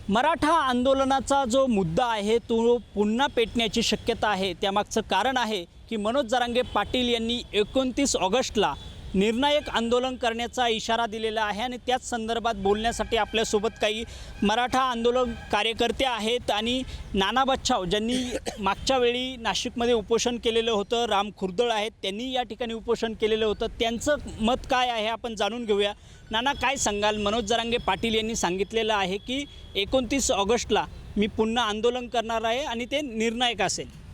मराठा आंदोलनाचा जो मुद्दा आहे तो पुन्हा पेटण्याची शक्यता आहे। त्यामागचं कारण आहे की मनोज जरांगे पाटील यांनी 29 ऑगस्टला निर्णायक आंदोलन करण्याचा इशारा दिलेला आहे आणि त्याच संदर्भात बोलण्यासाठी आपल्यासोबत काही मराठा आंदोलन कार्यकर्ते आहेत आणि नाना बच्छाव ज्यांनी मागच्या वेळी नाशिकमध्ये उपोषण केलेलं होतं, राम खुर्दळ आहेत त्यांनी या ठिकाणी उपोषण केलेलं होतं, त्यांचं मत काय आहे आपण जाणून घेऊया। नाना, काय सांगाल? मनोज जरांगे पाटील यांनी सांगितलेलं आहे की 29 ऑगस्टला मी पुन्हा आंदोलन करणार आहे आणि ते निर्णायक असेल।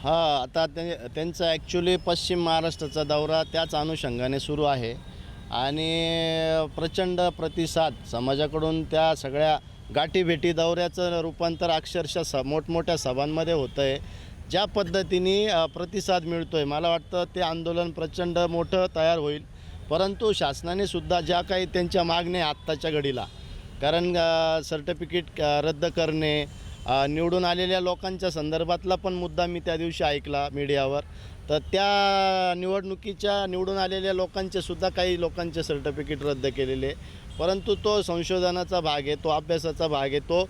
आता त्यांचा ॲक्च्युली पश्चिम महाराष्ट्राचा दौरा त्याच अनुषंगाने सुरू आहे आणि प्रचंड प्रतिसाद समाजाकडून त्या सगळ्या गाठीभेटी दौऱ्याचं रूपांतर अक्षरशः मोठमोठ्या सभांमध्ये होतं आहे। ज्या पद्धतीने प्रतिसाद मिळतो आहे, मला वाटतं ते आंदोलन प्रचंड मोठं तयार होईल। परंतु शासनाने सुद्धा ज्या काही त्यांच्या मागण्या आत्ताच्या घडीला, कारण सर्टिफिकेट रद्द करणे, निवडून आलेल्या लोकांच्या संदर्भातला पण मुद्दा मी त्या दिवशी ऐकला मीडियावर, तर त्या निवडून आलेल्या लोकांचे सुद्धा काही लोकांचे सर्टिफिकेट रद्द केलेले, परंतु तो संशोधनाचा भाग आहे, तो अभ्यासाचा भाग आहे, तो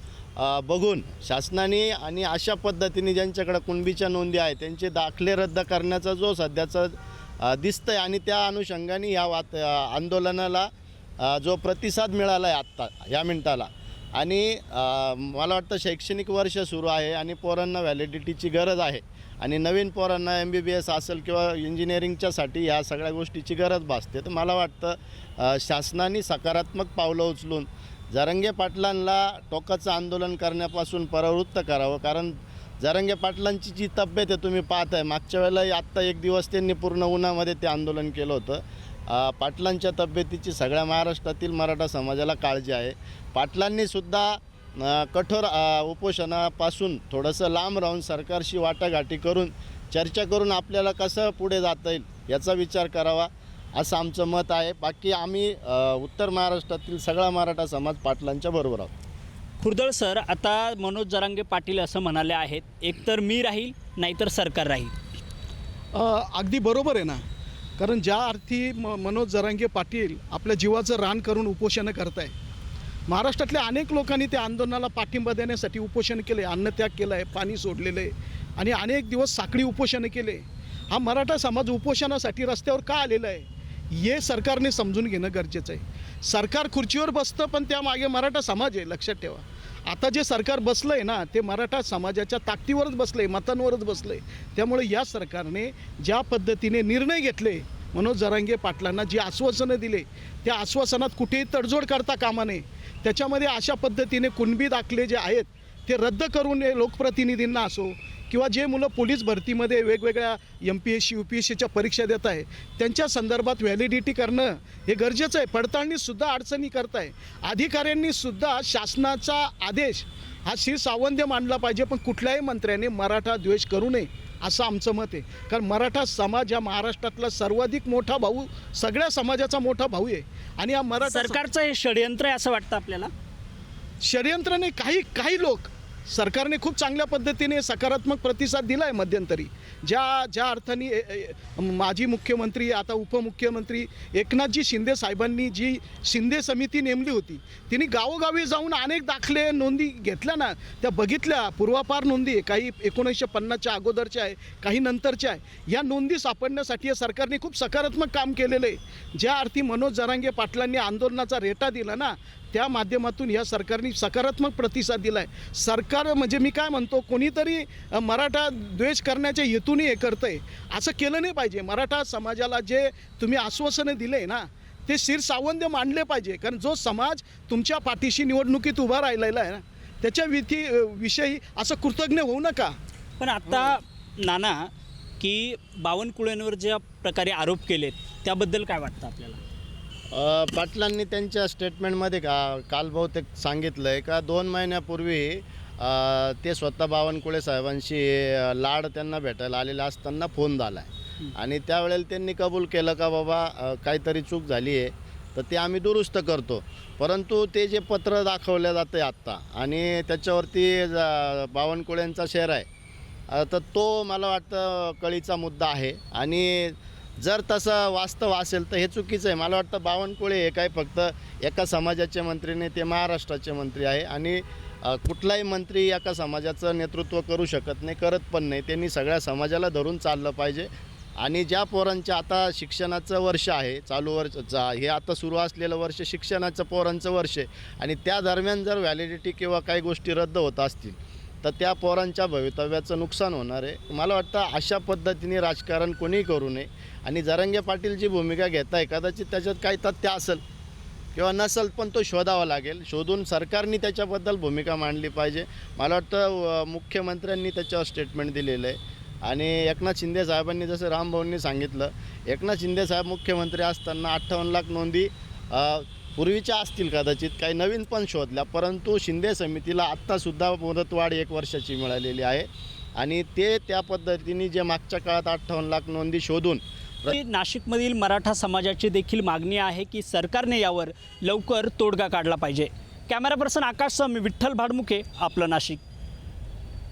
बघून शासनाने आणि अशा पद्धतीने ज्यांच्याकडे कुणबीच्या नोंदी आहेत त्यांचे दाखले रद्द करण्याचा जो सध्याचा दिसतं आहे आणि त्या अनुषंगाने या आंदोलनाला जो प्रतिसाद मिळाला आहे आत्ता या मिनिटाला, आणि मला वाटतं शैक्षणिक वर्ष सुरू आहे आणि पोरांना व्हॅलिडिटीची गरज आहे आणि नवीन पोरांना MBBS असेल किंवा इंजिनिअरिंगच्यासाठी ह्या सगळ्या गोष्टीची गरज भासते। तर मला वाटतं शासनाने सकारात्मक पावलं उचलून जरांगे पाटलांना टोकाचं आंदोलन करण्यापासून परावृत्त करावं, कारण जरांगे पाटलांची जी तब्येत आहे तुम्ही पाहत आहे, मागच्या वेळेला आत्ता एक दिवस त्यांनी पूर्ण उन्हामध्ये ते आंदोलन केलं होतं। पाटलांच्या तब्येतीची सगळ्या महाराष्ट्रातील मराठा समाजाला काळजी आहे। पाटलांनीसुद्धा कठोर उपोषणापासून थोडंसं लांब राहून सरकारशी वाटाघाटी करून चर्चा करून आपल्याला कसं पुढे जाता येईल याचा विचार करावा, असं आमचं मत आहे। बाकी आम्ही उत्तर महाराष्ट्रातील सगळा मराठा समाज पाटलांच्या बरोबर आहोत। खुर्दळ सर, आता मनोज जरांगे पाटील असं म्हणाले आहेत, एकतर मी राहील नाहीतर सरकार राहील। अगदी बरोबर आहे ना, कारण ज्या अर्थी मनोज जरांगे पाटील आपल्या जीवाचं रान करून उपोषणं करत आहे, महाराष्ट्रातल्या अनेक लोकांनी त्या आंदोलनाला पाठिंबा देण्यासाठी उपोषण केले, अन्नत्याग केला आहे, पाणी सोडलेलं आहे आणि अनेक दिवस साखळी उपोषणं केले। हा मराठा समाज उपोषणासाठी रस्त्यावर का आलेला आहे हे सरकारने समजून घेणं गरजेचं आहे। सरकार खुर्चीवर बसतं पण त्यामागे मराठा समाज आहे, लक्षात ठेवा। आता जे सरकार बसलं आहे ना, ते मराठा समाजाच्या ताकदीवरच बसलं आहे, मतांवरच बसलं आहे। त्यामुळे या सरकारने ज्या पद्धतीने निर्णय घेतले, मनोज जरांगे पाटलांना जी आश्वासनं दिले, त्या आश्वासनात कुठेही तडजोड करता कामा नये। त्याच्यामध्ये अशा पद्धतीने कुणबी दाखले जे आहेत ते रद्द करून लोकप्रतिनिधींना असो किंवा जे मुलं पोलीस भरतीमध्ये वेगवेगळ्या MPSC UPSCच्या परीक्षा देत आहे त्यांच्या संदर्भात व्हॅलिडिटी करणं हे गरजेचं आहे। पडताळणीसुद्धा अडचणी करत आहे। अधिकाऱ्यांनीसुद्धा शासनाचा आदेश हा शिरसावंद्य मानला पाहिजे, पण कुठल्याही मंत्र्याने मराठा द्वेष करू नये असं आमचं मत आहे। कारण मराठा समाज हा महाराष्ट्रातला सर्वाधिक मोठा भाऊ, सगळ्या समाजाचा मोठा भाऊ आहे आणि हा मराठा सरकारचं हे षडयंत्र आहे असं वाटतं आपल्याला? षडयंत्राने काही लोक, सरकारने खूप चांगल्या पद्धतीने सकारात्मक प्रतिसाद दिला आहे मध्यंतरी। ज्या अर्थाने माजी मुख्यमंत्री आता उपमुख्यमंत्री एकनाथजी शिंदे साहेबांनी जी शिंदे समिती नेमली होती, तिने गावोगावी जाऊन अनेक दाखले नोंदी घेतल्या ना, त्या बघितल्या, पूर्वापार नोंदी, काही 1950च्या अगोदरच्या आहे, काही नंतरच्या आहे। या नोंदी सापडण्यासाठी या सरकारने खूप सकारात्मक काम केलेलं आहे। ज्या अर्थी मनोज जरांगे पाटलांनी आंदोलनाचा रेटा दिला ना, त्या माध्यमातून या सरकारने सकारात्मक प्रतिसाद दिला आहे। सरकार म्हणजे मी काय म्हणतो, कोणीतरी मराठा द्वेष करण्याच्या हेतूने हे करतं आहे, असं केलं नाही पाहिजे। मराठा समाजाला जे तुम्ही आश्वासनं दिले ना, ते शिरसावंद्य मानले पाहिजे, कारण जो समाज तुमच्या पाठीशी निवडणुकीत उभा राहिलेला आहे ना, त्याच्या विषयी असं कृतज्ञ होऊ नका। पण आता नाना, की बावनकुळेंवर ज्या प्रकारे आरोप केलेत त्याबद्दल काय वाटतं आपल्याला? पाटलांनी त्यांच्या स्टेटमेंटमध्ये काल बहुतेक सांगितलं आहे का 2 महिन्यापूर्वी ते स्वतः बावनकुळे साहेबांशी लाड त्यांना भेटायला आलेला असताना फोन झाला आहे आणि त्यावेळेला त्यांनी कबूल केलं का बाबा काहीतरी चूक झाली आहे तर ते आम्ही दुरुस्त करतो। परंतु ते जे पत्र दाखवलं जातं आहे आत्ता आणि त्याच्यावरती बावनकुळेंचा शेअर आहे, तर तो मला वाटतं कळीचा मुद्दा आहे आणि जर तसं वास्तव असेल तर हे चुकीचं आहे. मला वाटतं बावनकुळे हे काय फक्त एका समाजाचे मंत्री नाही, ते महाराष्ट्राचे मंत्री आहे आणि कुठलाही मंत्री एका समाजाचं नेतृत्व करू शकत नाही, करत पण नाही. त्यांनी सगळ्या समाजाला धरून चाललं पाहिजे. आणि ज्या पोरांच्या आता शिक्षणाचं वर्ष आहे, चालू वर्ष हे आता सुरू असलेलं वर्ष शिक्षणाचं पोरांचं वर्ष आहे आणि त्या दरम्यान जर व्हॅलिडिटी किंवा काही गोष्टी रद्द होत असतील तर त्या पोरांच्या भवितव्याचं नुकसान होणार आहे. मला वाटतं अशा पद्धतीने राजकारण कोणीही करू नये आणि जरांगे पाटील जी भूमिका घेत आहे कदाचित त्याच्यात काही तथ्य असेल किंवा नसेल, पण तो शोधावा लागेल. शोधून सरकारने त्याच्याबद्दल भूमिका मांडली पाहिजे. मला वाटतं मुख्यमंत्र्यांनी त्याच्यावर स्टेटमेंट दिलेलं आहे आणि एकनाथ शिंदे साहेबांनी जसं रामभाऊंनी सांगितलं, एकनाथ शिंदे साहेब मुख्यमंत्री असताना 58 लाख नोंदी पूर्वीच्या असतील, कदाचित काही नवीन पण शोधल्या, परंतु शिंदे समितीला आत्तासुद्धा मुदतवाढ 1 वर्षाची मिळालेली आहे आणि ते त्या पद्धतीने जे मागच्या काळात 58 लाख नोंदी शोधून नाशिकमधील मराठा समाजाची देखील मागणी आहे की सरकारने यावर लवकर तोडगा काढला पाहिजे. कॅमेरा पर्सन आकाशसह मी विठ्ठल भाडमुखे, आपलं नाशिक.